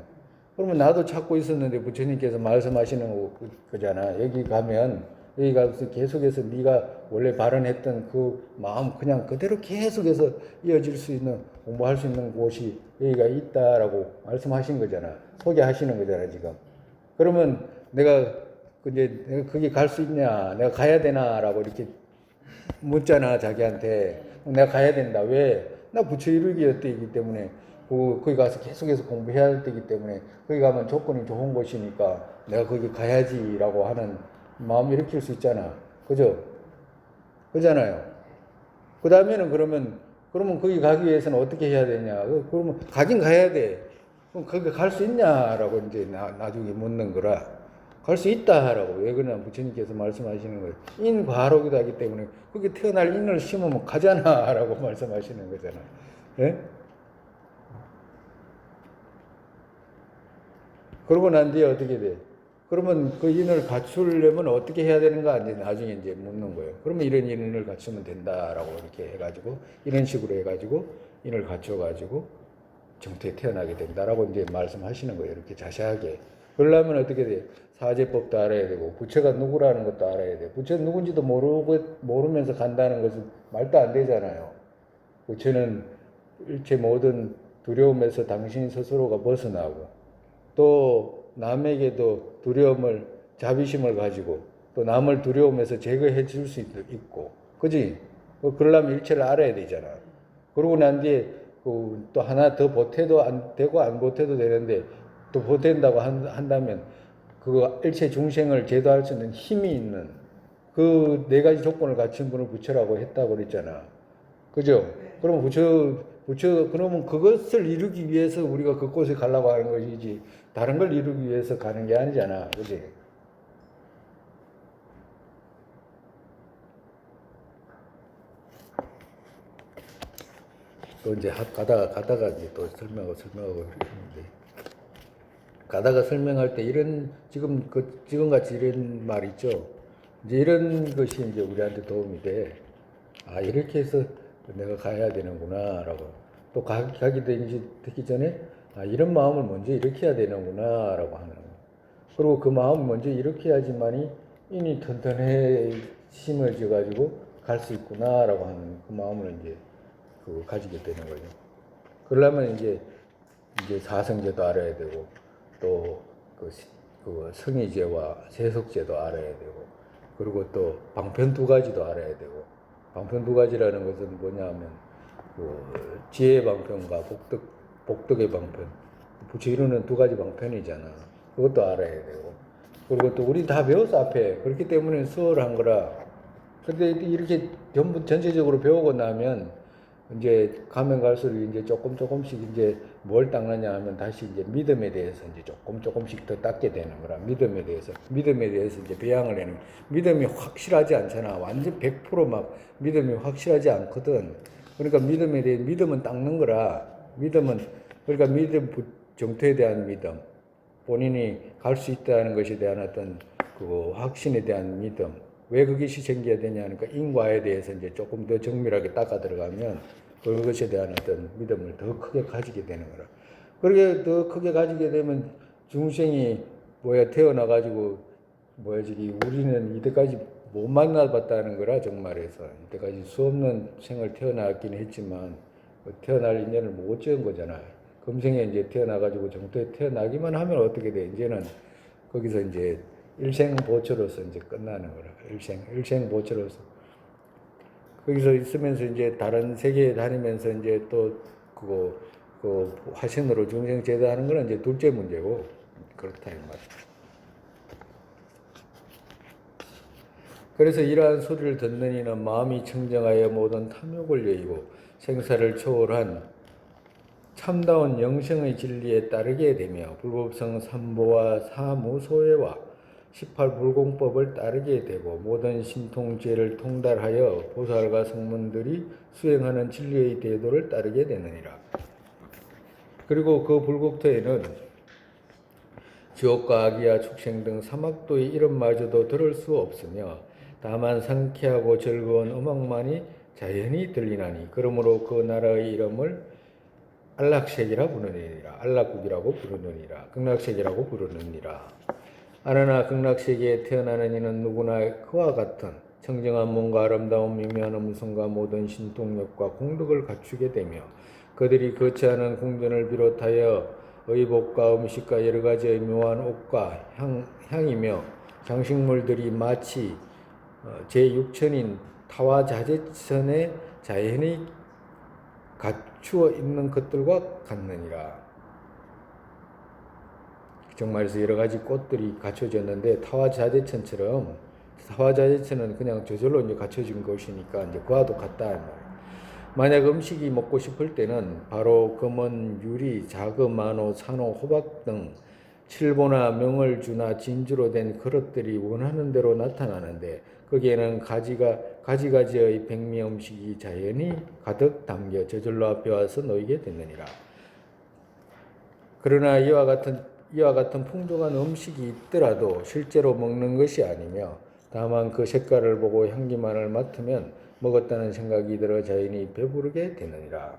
그러면 나도 찾고 있었는데 부처님께서 말씀하시는 거잖아. 여기 가서 계속해서 네가 원래 발언했던 그 마음 그냥 그대로 계속해서 이어질 수 있는 공부할 수 있는 곳이 여기가 있다라고 말씀하신 거잖아. 소개하시는 거잖아 지금. 그러면 내가 거기 갈 수 있냐? 내가 가야 되나라고 이렇게 묻잖아 자기한테. 내가 가야 된다. 왜? 나 부처 이루기였기 때문에 거기 가서 계속해서 공부해야 할 때기 때문에 거기 가면 조건이 좋은 곳이니까 내가 거기 가야지라고 하는 마음 일으킬 수 있잖아. 그죠? 그잖아요. 그 다음에는 그러면 거기 가기 위해서는 어떻게 해야 되냐? 그러면 가긴 가야 돼. 그럼 거기 갈 수 있냐라고 이제 나중에 묻는 거라. 갈 수 있다라고. 왜 그러냐? 부처님께서 말씀하시는 거예요. 인과로기도 하기 때문에 거기 태어날 인을 심으면 가잖아라고 말씀하시는 거잖아. 예? 그러고 난 뒤에 어떻게 돼? 그러면 그 인을 갖추려면 어떻게 해야 되는가? 이제 나중에 이제 묻는 거예요. 그러면 이런 인을 갖추면 된다라고 이렇게 해가지고, 이런 식으로 해가지고, 인을 갖춰가지고, 정토에 태어나게 된다라고 이제 말씀하시는 거예요. 이렇게 자세하게. 그러려면 어떻게 돼? 사제법도 알아야 되고, 부처가 누구라는 것도 알아야 돼. 부처는 누군지도 모르면서 간다는 것은 말도 안 되잖아요. 부처는 일체 모든 두려움에서 당신 스스로가 벗어나고, 또 남에게도 두려움을 자비심을 가지고 또 남을 두려움에서 제거해 줄 수 있고 그지? 그러려면 일체를 알아야 되잖아. 그러고 난 뒤에 또 하나 더 보태도 안 되고 안 보태도 되는데 또 보탠다고 한다면 그 일체 중생을 제도할 수 있는 힘이 있는 그 네 가지 조건을 갖춘 분을 부처라고 했다고 그랬잖아. 그죠? 그럼 그러면 그것을 이루기 위해서 우리가 그곳에 가려고 하는 것이지, 다른 걸 이루기 위해서 가는 게 아니잖아. 그지? 또 이제 가다가 이제 또 설명하고 그러는데, 가다가 설명할 때 지금같이 이런 말 있죠? 이제 이런 것이 이제 우리한테 도움이 돼. 아, 이렇게 해서 내가 가야 되는구나, 라고. 또 가기 되기 전에, 아, 이런 마음을 먼저 이렇게 해야 되는구나, 라고 하는 거. 그리고 그 마음을 먼저 이렇게 해야지만이 인이 심어져가지고 갈 수 있구나, 라고 하는 그 마음을 이제 가지게 되는 거죠. 그러려면 이제 사성제도 알아야 되고, 또 그 성의제와 세속제도 알아야 되고, 그리고 또 방편 두 가지도 알아야 되고, 방편 두 가지라는 것은 뭐냐면 지혜의 방편과 복덕의 방편, 부처 이루는 두 가지 방편이잖아. 그것도 알아야 되고, 그리고 또 우리 다 배웠어 앞에. 그렇기 때문에 수월한 거라. 근데 이렇게 전체적으로 배우고 나면 이제 가면 갈수록 이제 조금씩 이제 뭘 닦느냐 하면 다시 이제 믿음에 대해서 이제 조금씩 더 닦게 되는 거라. 믿음에 대해서 이제 배양을 해는. 믿음이 확실하지 않잖아. 완전 100% 막 믿음이 확실하지 않거든. 그러니까 믿음에 대해 믿음은 닦는 거라. 믿음은 그러니까 정토에 대한 믿음, 본인이 갈 수 있다는 것에 대한 어떤 그 확신에 대한 믿음. 왜 그것이 생겨야 되냐 하니까 인과에 대해서 이제 조금 더 정밀하게 닦아 들어가면 그것에 대한 어떤 믿음을 더 크게 가지게 되는 거라. 그렇게 더 크게 가지게 되면 중생이 태어나 가지고 저기 우리는 이때까지 못 만나봤다는 거라. 정말에서 이때까지 수없는 생을 태어났긴 했지만 태어날 인연을 못 지은 거잖아요. 금생에 이제 태어나가지고 정토에 태어나기만 하면 어떻게 돼? 이제는 거기서 이제 일생보초로서 이제 끝나는 거라. 일생보초로서 거기서 있으면서 이제 다른 세계에 다니면서 이제 또 그 화신으로 중생 제도하는 거는 이제 둘째 문제고 그렇다 이 말이야. 그래서 이러한 소리를 듣는 이는 마음이 청정하여 모든 탐욕을 여의고 생사를 초월한 참다운 영생의 진리에 따르게 되며 불법성 삼보와 사무소회와 18불공법을 따르게 되고 모든 신통죄를 통달하여 보살과 성문들이 수행하는 진리의 대도를 따르게 되느니라. 그리고 그 불국토에는 지옥과 악이야 축생 등 사막도의 이름마저도 들을 수 없으며 다만 상쾌하고 즐거운 음악만이 자연히 들리나니 그러므로 그 나라의 이름을 안락색이라 부르느니라. 안락국이라고 부르느니라. 극락색이라고 부르느니라. 아르나 극락세계에 태어나는 이는 누구나 그와 같은 청정한 몸과 아름다운 미묘한 음성과 모든 신통력과 공덕을 갖추게 되며 그들이 거치하는 궁전을 비롯하여 의복과 음식과 여러 가지의 묘한 옷과 향이며 장식물들이 마치 제6천인 타화자재천에 자연히 갖추어 있는 것들과 같느니라. 정말에서 여러 가지 꽃들이 갖춰졌는데 타화자재천처럼 타화자재천은 그냥 저절로 이제 갖춰진 것이니까 이제 그와도 같다 말이에요. 만약 음식이 먹고 싶을 때는 바로 금은, 유리, 자금, 만호, 산호, 호박 등 칠보나 명을주나 진주로 된 그릇들이 원하는 대로 나타나는데 거기에는 가지가지의 백미 음식이 자연히 가득 담겨 저절로 앞에 와서 놓이게 되느니라. 그러나 이와 같은 풍족한 음식이 있더라도 실제로 먹는 것이 아니며 다만 그 색깔을 보고 향기만을 맡으면 먹었다는 생각이 들어 자연히 배부르게 되느니라.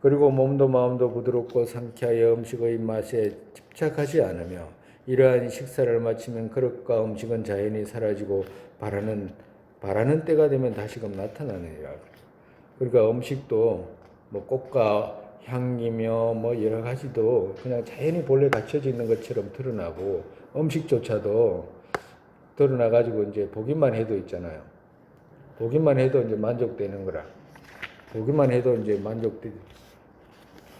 그리고 몸도 마음도 부드럽고 상쾌하여 음식의 맛에 집착하지 않으며 이러한 식사를 마치면 그릇과 음식은 자연히 사라지고 바라는 때가 되면 다시금 나타나느니라. 그러니까 음식도 뭐 꽃과 향기며 뭐 여러 가지도 그냥 자연히 본래 갖춰져 있는 것처럼 드러나고 음식조차도 드러나가지고 이제 보기만 해도 있잖아요. 보기만 해도 이제 만족되는 거라. 보기만 해도 이제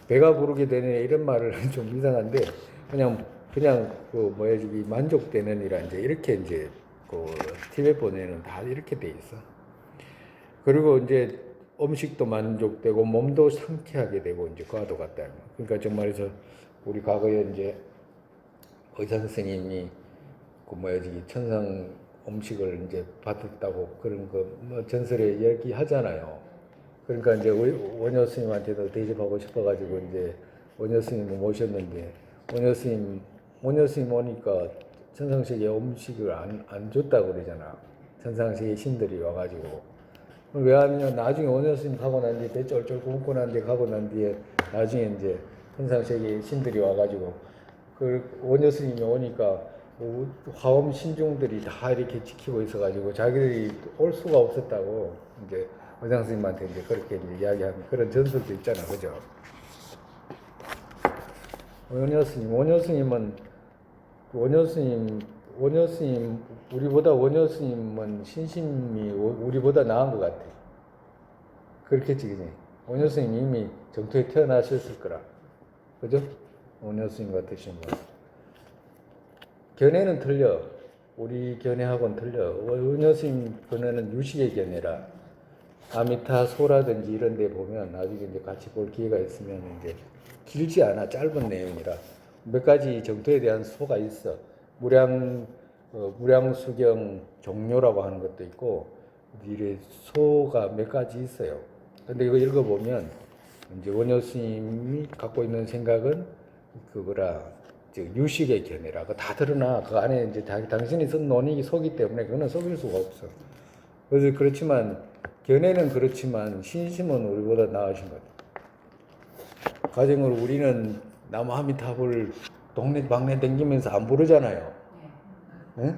배가 부르게 되네 이런 말을 좀 이상한데 그냥 만족되는 이라 이제 이렇게 이제 그 티벳 본에는 다 이렇게 돼 있어. 그리고 이제 음식도 만족되고 몸도 상쾌하게 되고 이제 그와도 같다. 그러니까 정말에서 우리 과거에 이제 의사 선생님이 천상 음식을 이제 받았다고 그런 거 뭐 전설에 얘기하잖아요. 그러니까 이제 원효 스님한테도 대접하고 싶어가지고 이제 원효 스님을 모셨는데 원효 스님 오니까 천상세계 음식을 안 줬다고 그러잖아. 천상세계 신들이 와가지고. 왜 하냐면 나중에 원효 스님 가고 난 뒤에 배 쫄쫄 굶고 난 뒤에 가고 난 뒤에 나중에 이제 천상세계 신들이 와가지고 그 원효 스님이 오니까 화엄 신중들이 다 이렇게 지키고 있어가지고 자기들이 올 수가 없었다고 이제 원장 스님한테 이제 그렇게 이제 이야기하는 그런 전설도 있잖아, 그죠? 원효 스님 우리보다 원효 스님은 신심이 우리보다 나은 것 같아. 그렇겠지, 그지? 원효 스님 이미 정토에 태어나셨을 거라, 그죠? 원효 스님 같으신 분. 견해는 틀려. 우리 견해하고는 틀려. 원효 스님 견해는 유식의 견해라. 아미타 소라든지 이런 데 보면 나중에 이제 같이 볼 기회가 있으면 이제 길지 않아. 짧은 내용이라. 몇 가지 정토에 대한 소가 있어. 무량수경 종료라고 하는 것도 있고, 이래 소가 몇 가지 있어요. 근데 이거 읽어보면 이제 원효 스님이 갖고 있는 생각은 그거라 유식의 견해라. 그거 다 드러나. 그 안에 이제 당신이 쓴 논익이 속이 때문에 그거는 속일 수가 없어. 그래서 그렇지만 견해는 그렇지만 신심은 우리보다 나으신 것 같아요. 가정으로 우리는 나무아미타불 동네 방네 댕기면서 안 부르잖아요. 예?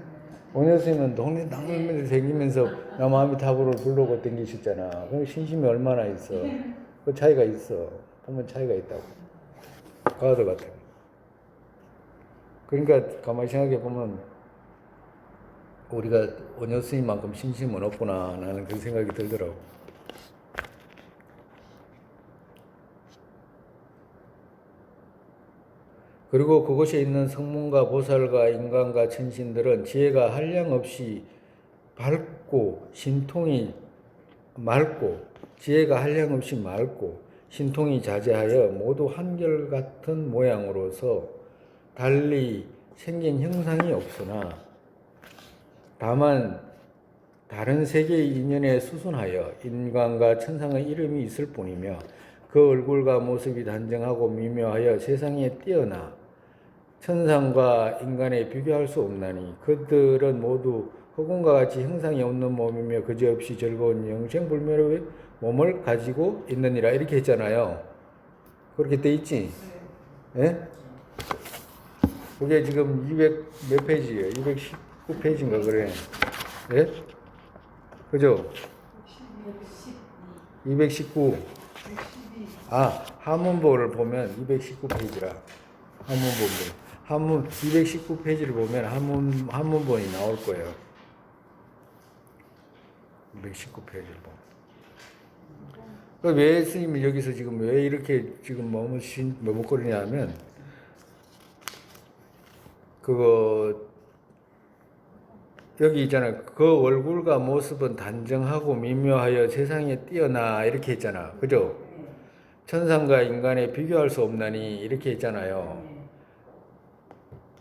원효 스님은 동네 방네 댕기면서 나무아미타불을 부르고 댕기셨잖아. 그럼 신심이 얼마나 있어. 그 차이가 있어. 보면 차이가 있다고. 과도 같아요. 그러니까 가만히 생각해 보면 우리가 원효 스님만큼 신심은 없구나 나는 그런 생각이 들더라고. 그리고 그곳에 있는 성문과 보살과 인간과 천신들은 지혜가 한량없이 밝고 신통이 맑고 지혜가 한량없이 맑고 신통이 자제하여 모두 한결같은 모양으로서 달리 생긴 형상이 없으나 다만 다른 세계의 인연에 수순하여 인간과 천상의 이름이 있을 뿐이며 그 얼굴과 모습이 단정하고 미묘하여 세상에 뛰어나 천상과 인간에 비교할 수 없나니 그들은 모두 흑운과 같이 형상이 없는 몸이며 그지없이 즐거운 영생불멸의 몸을 가지고 있느니라 이렇게 했잖아요. 그렇게 돼 있지? 예? 그게 지금 200 몇 페이지예요? 219페이지인가 그래. 예? 그죠? 219. 아, 한문보를 보면 219페이지라. 한문 219페이지를 보면 한문본이 나올 거예요. 219페이지를 보면. 왜 스님이 여기서 지금 왜 이렇게 지금 머뭇거리냐면 그거 여기 있잖아. 그 얼굴과 모습은 단정하고 미묘하여 세상에 뛰어나 이렇게 했잖아. 그죠? 천상과 인간에 비교할 수 없나니 이렇게 했잖아요.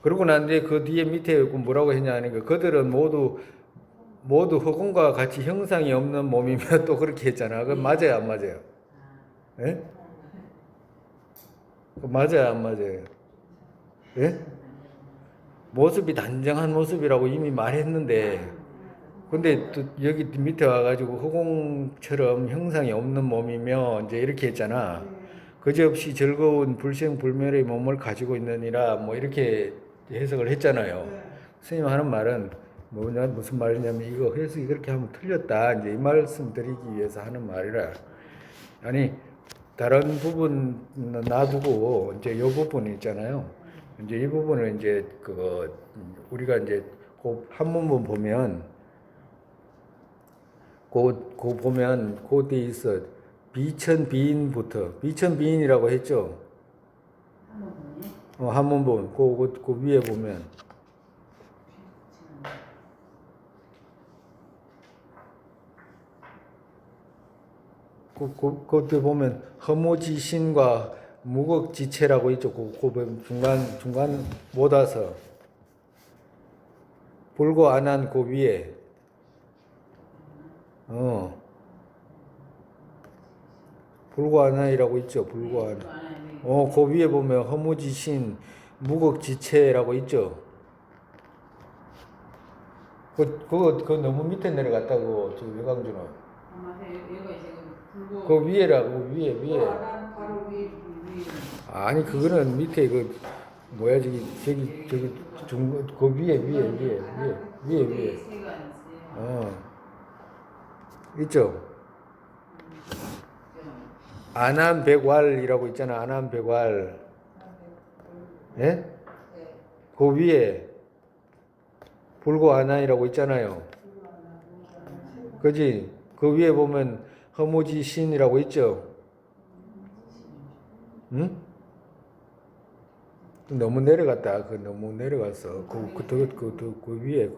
그러고 난 뒤에 그 뒤에 밑에 뭐라고 했냐니까 그들은 모두 흑운과 같이 형상이 없는 몸이며 또 그렇게 했잖아. 그 맞아요, 안 맞아요? 예? 그 맞아요, 안 맞아요? 예? 모습이 단정한 모습이라고 이미 말했는데, 근데 또 여기 밑에 와가지고 흑공처럼 형상이 없는 몸이며 이제 이렇게 했잖아. 그지없이 즐거운 불생불멸의 몸을 가지고 있느니라 뭐 이렇게 해석을 했잖아요. 스님 하는 말은 무슨 말이냐면 이거 해석이 그렇게 하면 틀렸다 이제 이 말씀 드리기 위해서 하는 말이라. 아니 다른 부분은 놔두고 이제 이 부분 있잖아요. 이제 이 부분을 이제 우리가 이제 그 한문본 보면 그 뒤에 있어 비천비인부터 비천비인이라고 했죠. 한문본 그 위에 보면 그때 보면 허무지신과 무극지체라고 있죠. 그 중간 못 와서 불고 안한 그 위에 불고 안한이라고 있죠. 불고 안한 그 위에 보면 허무지신 무극지체라고 있죠. 그거 너무 밑에 내려갔다고 저 외광주는. 그 위에라고 위에. 아니 그거는 밑에 그 뭐야 저기 그 위에. 있죠. 안암백왈이라고 있잖아. 안암백왈. 예? 그 위에 불고 안한이라고 있잖아요. 그지? 그 위에 보면 허무지신이라고 있죠. 응? 너무 내려갔다. 너무 내려갔어. 그 위에.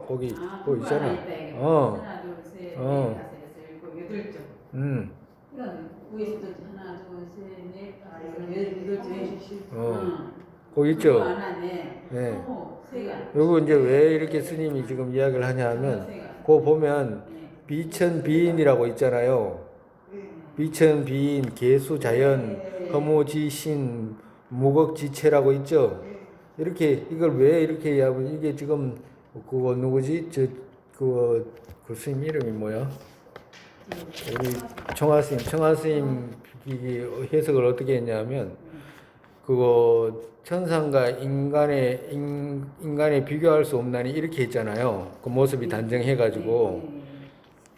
거기 그거 있잖아. 하나, 둘, 셋, 넷, 다섯, 여섯, 일곱, 여덟 점. 이런 위에서도 하나, 둘, 셋, 넷, 다섯, 여덟 점. 거기 있죠. 네. 요거 이제 왜 이렇게 스님이 지금 이야기를 하냐면 그거 보면 비천비인이라고 있잖아요. 비천비인, 계수자연, 허무지신, 무극지체라고 있죠. 이렇게 이걸 왜 이렇게 하면 이게 지금 그거 누구지? 그 스님 이름이 뭐야? 우리 청하스님 이 해석을 어떻게 했냐면 그거 천상과 인간에 비교할 수 없나니 이렇게 했잖아요. 그 모습이 단정해가지고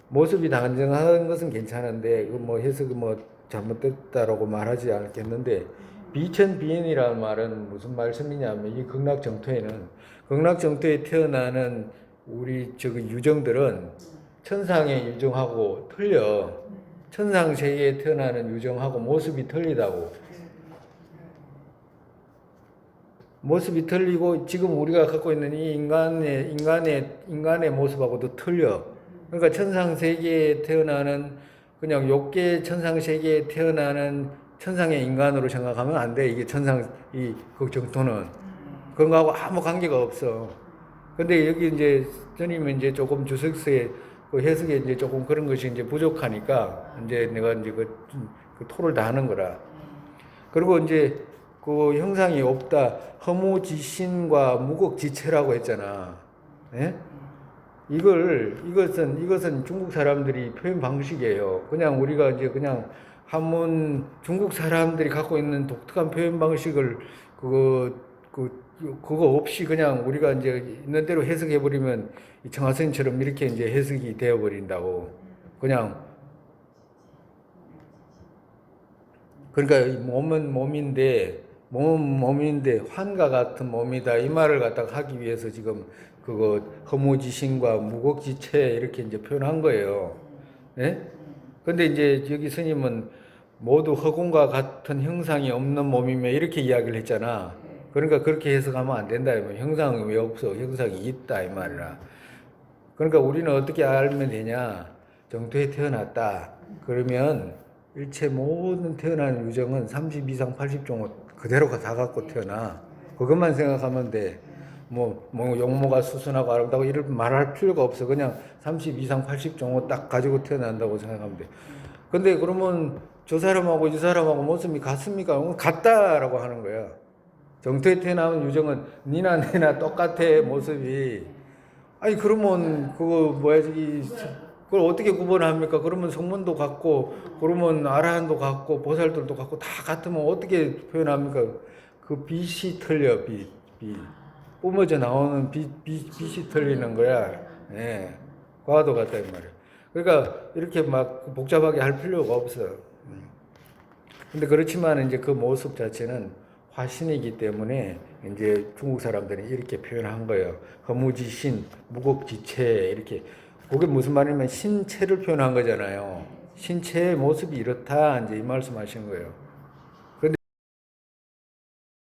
모습이 단정한 것은 괜찮은데 그 뭐 해석이 뭐 잘못됐다라고 말하지 않겠는데 비천비인이라는 말은 무슨 말씀이냐면 이 극락정토에 태어나는 우리 저기 유정들은 천상의 유정하고 틀려. 천상 세계에 태어나는 유정하고 모습이 틀리다고. 모습이 틀리고 지금 우리가 갖고 있는 이 인간의 모습하고도 틀려. 그러니까 천상 세계에 태어나는 그냥 욕계 천상 세계에 태어나는 천상의 인간으로 생각하면 안 돼. 이게 천상 그 정토는 그런 거하고 아무 관계가 없어. 근데 여기 이제 스님은 이제 조금 주석서에 그 해석에 이제 조금 그런 것이 이제 부족하니까 이제 내가 이제 그 토를 다 하는 거라. 그리고 이제 그 형상이 없다. 허무지신과 무극지체라고 했잖아. 예? 이것은 중국 사람들이 표현 방식이에요. 그냥 우리가 이제 그냥 한문 중국 사람들이 갖고 있는 독특한 표현 방식을 그거 없이 그냥 우리가 이제 있는 대로 해석해 버리면 청하선처럼 이렇게 이제 해석이 되어 버린다고. 그냥 그러니까 몸은 몸인데 환과 같은 몸이다 이 말을 갖다가 하기 위해서 지금 그거 허무지신과 무극지체 이렇게 이제 표현한 거예요. 예? 근데 이제 여기 스님은 모두 허공과 같은 형상이 없는 몸이며 이렇게 이야기를 했잖아. 그러니까 그렇게 해석하면 안 된다. 형상이 왜 없어? 형상이 있다 이 말이라. 그러니까 우리는 어떻게 알면 되냐? 정토에 태어났다. 그러면 일체 모든 태어나는 유정은 30 이상 80종을 그대로 다 갖고 태어나. 그것만 생각하면 돼. 뭐 용모가 수순하고 아름다고 이렇게 말할 필요가 없어. 그냥 30 이상 80종을 딱 가지고 태어난다고 생각하면 돼. 근데 그러면 저 사람하고 이 사람하고 모습이 같습니까? 같다라고 하는 거야. 정토에 태어나는 유정은 니나 내나 똑같아 모습이. 아니 그러면 그거 뭐야 그걸 어떻게 구분합니까? 그러면 성문도 같고 그러면 아라한도 같고 보살들도 같고 다 같으면 어떻게 표현합니까? 그 빛이 틀려 빛. 뿜어져 나오는 빛이 틀리는 거야. 예. 과도 같다 이 말이야. 그러니까 이렇게 막 복잡하게 할 필요가 없어. 근데 그렇지만 이제 그 모습 자체는 화신이기 때문에 이제 중국 사람들이 이렇게 표현한 거예요. 허무지신, 무극지체 이렇게. 그게 무슨 말이냐면 신체를 표현한 거잖아요. 신체의 모습이 이렇다 이제 이 말씀하신 거예요.